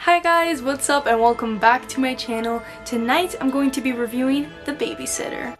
Hi guys, what's up and welcome back to my channel. Tonight I'm going to be reviewing The Babysitter.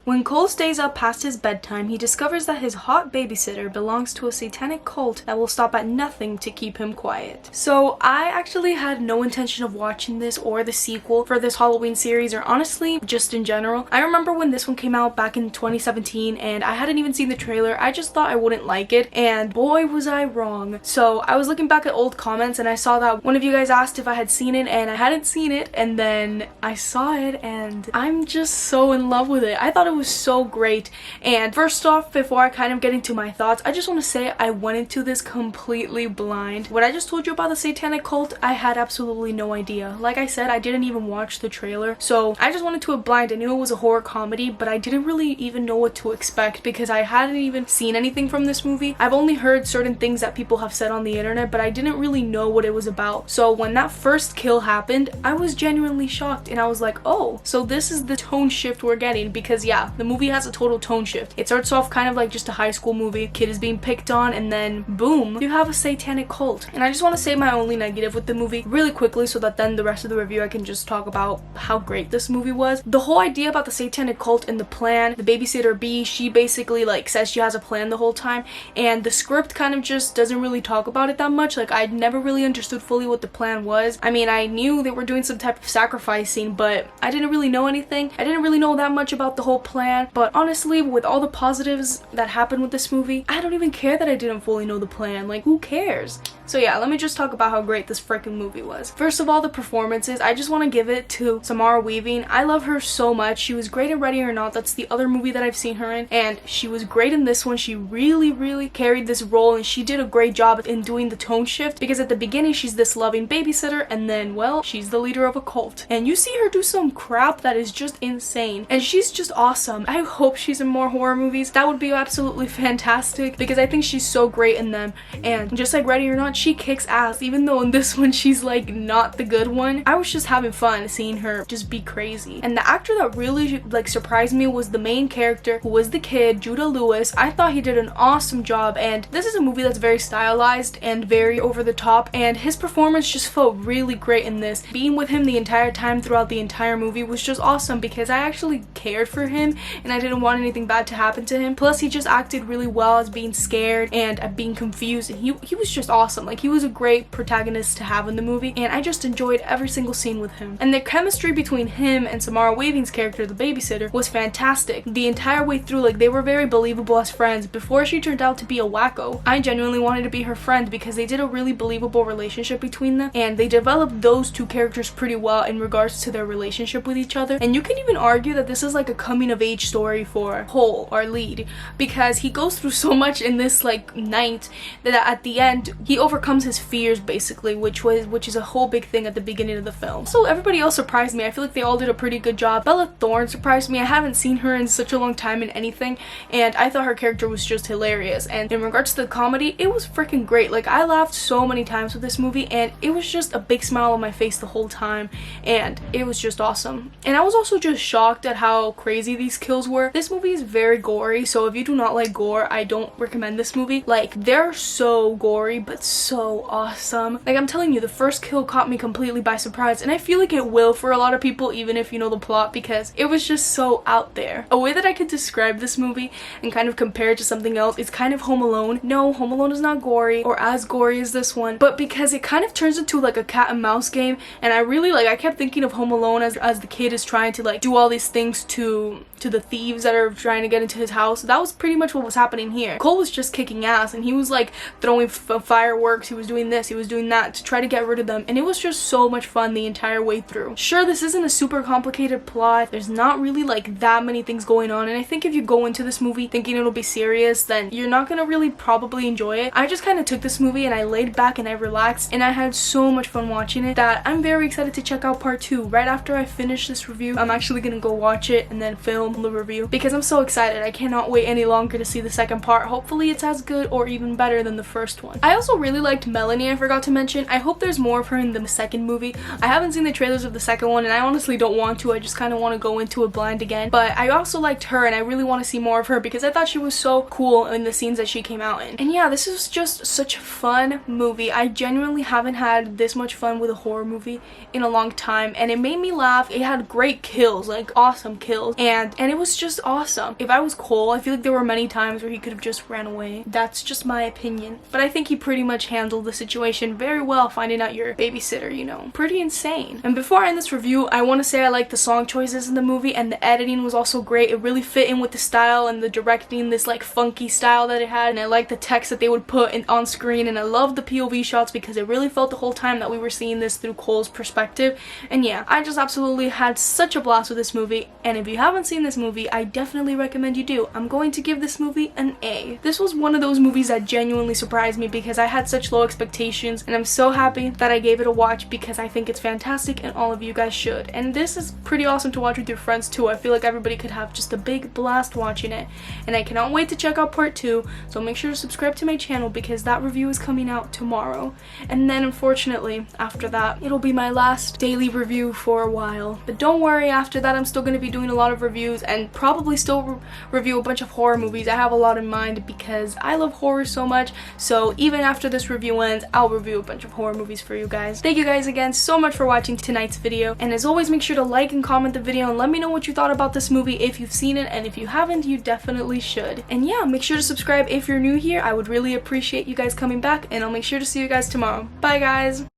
When Cole stays up past his bedtime, he discovers that his hot babysitter belongs to a satanic cult that will stop at nothing to keep him quiet. So I actually had no intention of watching this or the sequel for this Halloween series, or honestly, just in general. I remember when this one came out back in 2017 and I hadn't even seen the trailer. I just thought I wouldn't like it, and boy was I wrong. So I was looking back at old comments and I saw that one of you guys asked if I had seen it, and I hadn't seen it, and then I saw it and I'm just so in love with it. I thought it was so great. And first off, before I kind of get into my thoughts, I just want to say I went into this completely blind. What I just told you about the satanic cult, I had absolutely no idea. Like I said, I didn't even watch the trailer, so I just went into it blind. I knew it was a horror comedy, but I didn't really even know what to expect because I hadn't even seen anything from this movie. I've only heard certain things that people have said on the internet, but I didn't really know what it was about. So when that first kill happened, I was genuinely shocked and I was like, oh, so this is the tone shift we're getting, because yeah, the movie has a total tone shift. It starts off kind of like just a high school movie, kid is being picked on, and then boom, you have a satanic cult. And I just want to say my only negative with the movie really quickly so that then the rest of the review I can just talk about how great this movie was. The whole idea about the satanic cult and the plan, the babysitter B, she basically like says she has a plan the whole time, and the script kind of just doesn't really talk about it that much. Like I'd never really understood fully what the plan was. I mean, I knew they were doing some type of sacrificing, but I didn't really know anything. I didn't really know that much about the whole plan. But honestly, with all the positives that happened with this movie, I don't even care that I didn't fully know the plan. Like, who cares? So yeah, let me just talk about how great this freaking movie was. First of all, the performances. I just want to give it to Samara Weaving. I love her so much. She was great in Ready or Not. That's the other movie that I've seen her in, and she was great in this one. She really carried this role, and she did a great job in doing the tone shift, because at the beginning she's this loving babysitter, and then, well, she's the leader of a cult, and you see her do some crap that is just insane, and she's just awesome. I hope she's in more horror movies. That would be absolutely fantastic, because I think she's so great in them. And just like Ready or Not, she kicks ass, even though in this one she's like not the good one. I was just having fun seeing her just be crazy. And the actor that really like surprised me was the main character, who was the kid, Judah Lewis. I thought he did an awesome job, and this is a movie that's very stylized and very over the top, and his performance just felt really great in this. Being with him the entire time throughout the entire movie was just awesome, because I actually cared for him and I didn't want anything bad to happen to him. Plus he just acted really well as being scared and at being confused, and he was just awesome. Like, he was a great protagonist to have in the movie, and I just enjoyed every single scene with him. And the chemistry between him and Samara Weaving's character, the babysitter, was fantastic the entire way through. Like, they were very believable as friends before she turned out to be a wacko. I genuinely wanted to be her friend because they did a really believable relationship between them, and they developed those two characters pretty well in regards to their relationship with each other. And you can even argue that this is like a coming of age story for Cole, our lead, because he goes through so much in this like night that at the end he overcomes his fears basically, which is a whole big thing at the beginning of the film. So everybody else surprised me. I feel like they all did a pretty good job. Bella Thorne surprised me. I haven't seen her in such a long time in anything, and I thought her character was just hilarious. And in regards to the comedy, it was freaking great. Like, I laughed so many times with this movie, and it was just a big smile on my face the whole time, and it was just awesome. And I was also just shocked at how crazy these kills were. This movie is very gory, so if you do not like gore, I don't recommend this movie. Like, they're so gory but so awesome. Like, I'm telling you, the first kill caught me completely by surprise, and I feel like it will for a lot of people, even if you know the plot, because it was just so out there. A way that I could describe this movie and kind of compare it to something else is kind of Home Alone. No, Home Alone is not gory or as gory as this one, but because it kind of turns into like a cat and mouse game, and I kept thinking of Home Alone as the kid is trying to like do all these things to the thieves that are trying to get into his house. That was pretty much what was happening here. Cole was just kicking ass, and he was like throwing fireworks, he was doing this, he was doing that to try to get rid of them, and it was just so much fun the entire way through. Sure, this isn't a super complicated plot, there's not really like that many things going on, and I think if you go into this movie thinking it'll be serious, then you're not gonna really probably enjoy it. I just kind of took this movie and I laid back and I relaxed, and I had so much fun watching it that I'm very excited to check out part 2. Right after I finish this review, I'm actually gonna go watch it and then film film the review because I'm so excited. I cannot wait any longer to see the second part. Hopefully it's as good or even better than the first one. I also really liked Melanie, I forgot to mention. I hope there's more of her in the second movie. I haven't seen the trailers of the second one and I honestly don't want to. I just kind of want to go into it blind again. But I also liked her and I really want to see more of her because I thought she was so cool in the scenes that she came out in. And yeah, this is just such a fun movie. I genuinely haven't had this much fun with a horror movie in a long time and it made me laugh. It had great kills, like awesome kills, and it was just awesome. If I was Cole, I feel like there were many times where he could have just ran away. That's just my opinion. But I think he pretty much handled the situation very well, finding out your babysitter, you know. Pretty insane. And before I end this review, I want to say I like the song choices in the movie and the editing was also great. It really fit in with the style and the directing, this like funky style that it had, and I like the text that they would put on screen, and I love the POV shots because it really felt the whole time that we were seeing this through Cole's perspective. And yeah, I just absolutely had such a blast with this movie, and if you haven't seen this movie, I definitely recommend you do. I'm going to give this movie an A. This was one of those movies that genuinely surprised me because I had such low expectations, and I'm so happy that I gave it a watch because I think it's fantastic and all of you guys should. And this is pretty awesome to watch with your friends too. I feel like everybody could have just a big blast watching it, and I cannot wait to check out part 2, so make sure to subscribe to my channel because that review is coming out tomorrow. And then unfortunately, after that, it'll be my last daily review for a while. But don't worry, after that I'm still going to be doing a lot of reviews and probably still review a bunch of horror movies. I have a lot in mind because I love horror so much, so even after this review ends, I'll review a bunch of horror movies for you guys. Thank you guys again so much for watching tonight's video, and as always, make sure to like and comment the video and let me know what you thought about this movie if you've seen it, and if you haven't, you definitely should. And yeah, make sure to subscribe if you're new here. I would really appreciate you guys coming back, and I'll make sure to see you guys tomorrow. Bye guys!